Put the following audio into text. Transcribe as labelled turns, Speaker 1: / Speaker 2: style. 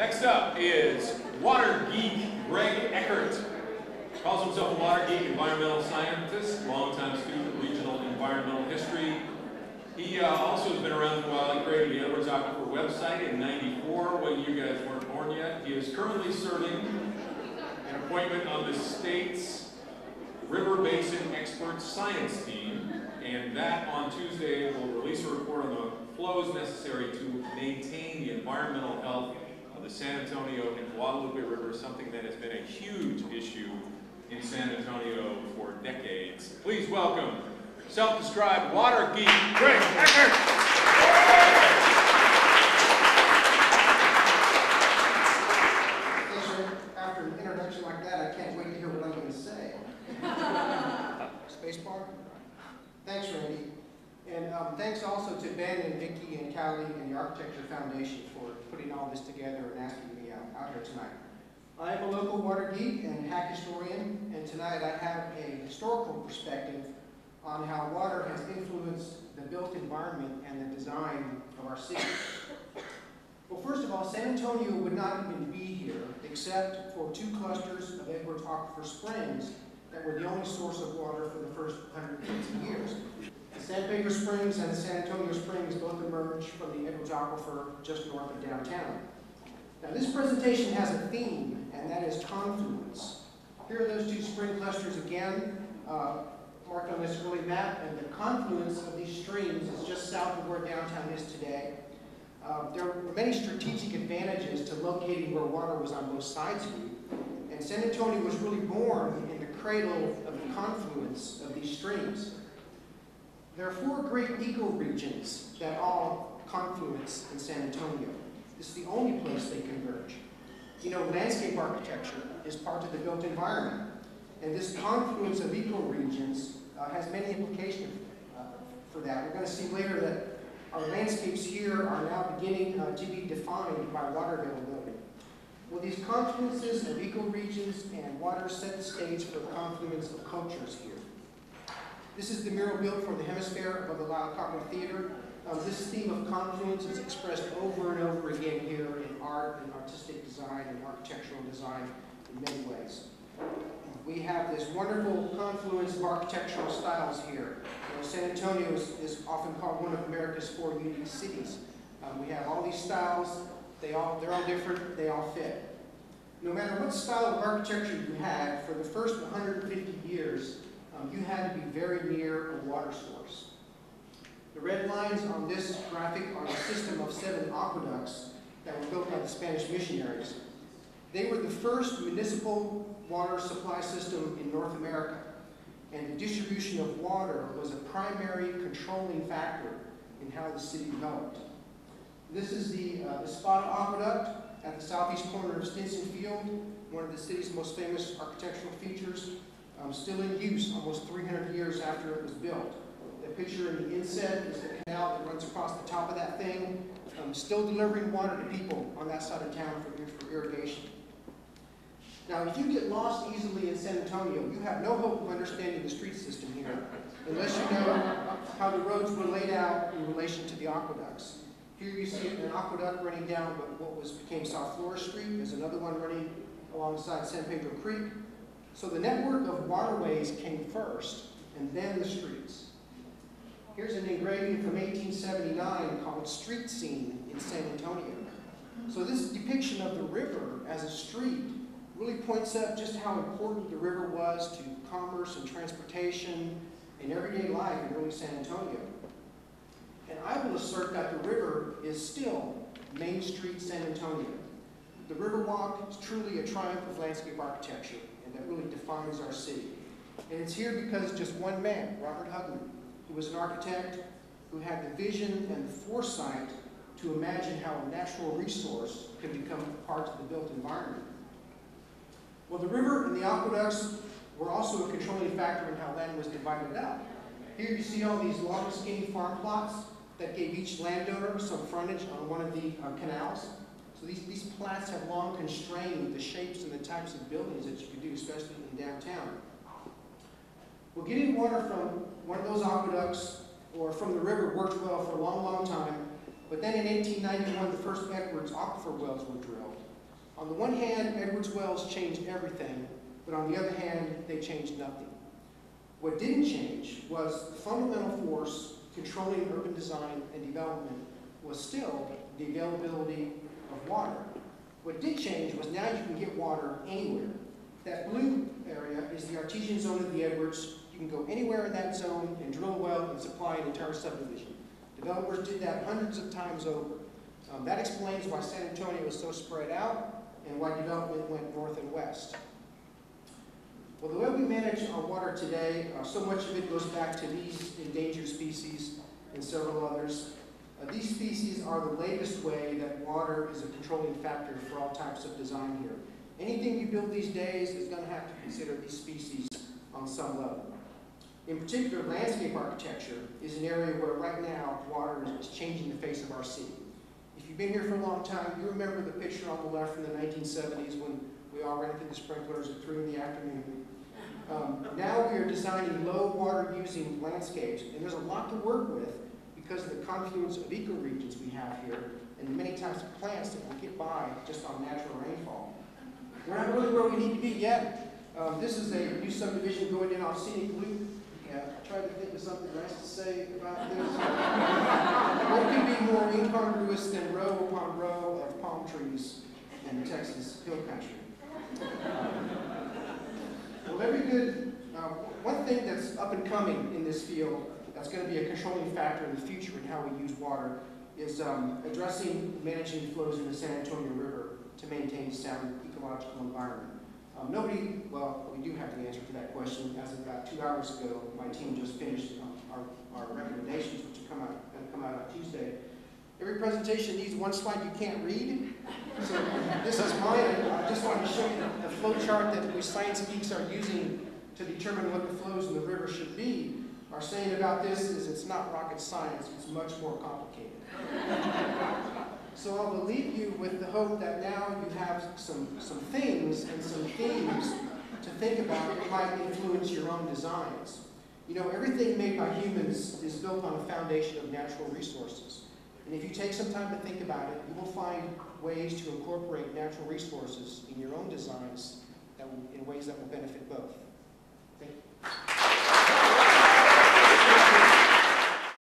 Speaker 1: Next up is water geek Gregg Eckhardt. Calls himself a water geek, environmental scientist, longtime student of regional environmental history. He also has been around for a while. He created the Edwards Aquifer website in '94 when you guys weren't born yet. He is currently serving an appointment on the state's River Basin Expert Science Team, and that on Tuesday will release a report on the flows necessary to maintain the environmental health of the San Antonio and Guadalupe River, something that has been a huge issue in San Antonio for decades. Please welcome self-described water geek Gregg Eckhardt.
Speaker 2: After an introduction like that, I can't wait to hear what I'm going to say. Spacebar? Thanks, Randy. And thanks also to Ben and Vicki and Callie and the Architecture Foundation for putting all this together and asking me out here tonight. I am a local water geek and hack historian, and tonight I have a historical perspective on how water has influenced the built environment and the design of our city. Well, first of all, San Antonio would not even be here except for two clusters of Edwards Aquifer springs that were the only source of water for the first 150 years. The San Pedro Springs and the San Antonio Springs both emerged from the Edwards Aquifer just north of downtown. Now, this presentation has a theme, and that is confluence. Here are those two spring clusters again, marked on this early map, and the confluence of these streams is just south of where downtown is today. There were many strategic advantages to locating where water was on both sides of you, and San Antonio was really born in the cradle of the confluence of these streams. There are four great ecoregions that all confluence in San Antonio. This is the only place they converge. You know, landscape architecture is part of the built environment, and this confluence of ecoregions has many implications for that. We're going to see later that our landscapes here are now beginning to be defined by water availability. Well, these confluences of ecoregions and water set the stage for the confluence of cultures here. This is the mural built for the hemisphere of the Lyle Coppola Theater. This theme of confluence is expressed over and over again here in art and artistic design and architectural design in many ways. We have this wonderful confluence of architectural styles here. You know, San Antonio is often called one of America's four unique cities. We have all these styles. They're all different. They all fit. No matter what style of architecture you had, for the first 150 years, you had to be very near a water source. The red lines on this graphic are a system of 7 aqueducts that were built by the Spanish missionaries. They were the first municipal water supply system in North America, and the distribution of water was a primary controlling factor in how the city developed. This is the Espada aqueduct at the southeast corner of Stinson Field, one of the city's most famous architectural features, still in use almost 300 years after it was built. The picture in the inset is the canal that runs across the top of that thing, still delivering water to people on that side of town for irrigation. Now, if you get lost easily in San Antonio, you have no hope of understanding the street system here, unless you know how the roads were laid out in relation to the aqueducts. Here you see an aqueduct running down what became South Flores Street. There's another one running alongside San Pedro Creek. So the network of waterways came first, and then the streets. Here's an engraving from 1879 called Street Scene in San Antonio. So this depiction of the river as a street really points up just how important the river was to commerce and transportation and everyday life in early San Antonio. And I will assert that the river is still Main Street San Antonio. The Riverwalk is truly a triumph of landscape architecture, and that really defines our city. And it's here because just one man, Robert Hugman, who was an architect who had the vision and the foresight to imagine how a natural resource could become part of the built environment. Well, the river and the aqueducts were also a controlling factor in how land was divided up. Here you see all these long, skinny farm plots that gave each landowner some frontage on one of the canals. So these plats have long constrained the shapes and the types of buildings that you could do, especially in downtown. Well, getting water from one of those aqueducts or from the river worked well for a long, long time, but then in 1891, the first Edwards Aquifer wells were drilled. On the one hand, Edwards Wells changed everything, but on the other hand, they changed nothing. What didn't change was the fundamental force controlling urban design and development was still the availability of water. What did change was now you can get water anywhere. That blue area is the artesian zone of the Edwards. You can go anywhere in that zone and drill a well and supply an entire subdivision. Developers did that hundreds of times over. That explains why San Antonio is so spread out and why development went north and west. Well, the way we manage our water today, so much of it goes back to these endangered species and several others. These species are the latest way that water is a controlling factor for all types of design here. Anything you build these days is going to have to consider these species on some level. In particular, landscape architecture is an area where right now water is changing the face of our city. If you've been here for a long time, you remember the picture on the left from the 1970s when we all ran through the sprinklers at 3 in the afternoon. Now we are designing low water using landscapes, and there's a lot to work with because of the confluence of ecoregions we have here and the many types of plants that will get by just on natural rainfall. We're not really where we need to be yet. This is a new subdivision going in off Scenic Loop. I tried to think of something nice to say about this. What could be more incongruous than row upon row of palm trees in Texas hill country? Well, every good, one thing that's up and coming in this field that's going to be a controlling factor in the future in how we use water is addressing managing flows in the San Antonio River to maintain a sound ecological environment. Well, we do have the answer to that question. As of about 2 hours ago, my team just finished our recommendations, which are going to come out on Tuesday. Every presentation needs one slide you can't read. So this is mine. I just wanted to show you the flow chart that we science geeks are using to determine what the flows in the river should be. Our saying about this is it's not rocket science, it's much more complicated. So I will leave you with the hope that now you have some things and some themes to think about that might influence your own designs. You know, everything made by humans is built on a foundation of natural resources. And if you take some time to think about it, you will find ways to incorporate natural resources in your own designs in ways that will benefit both. Thank you.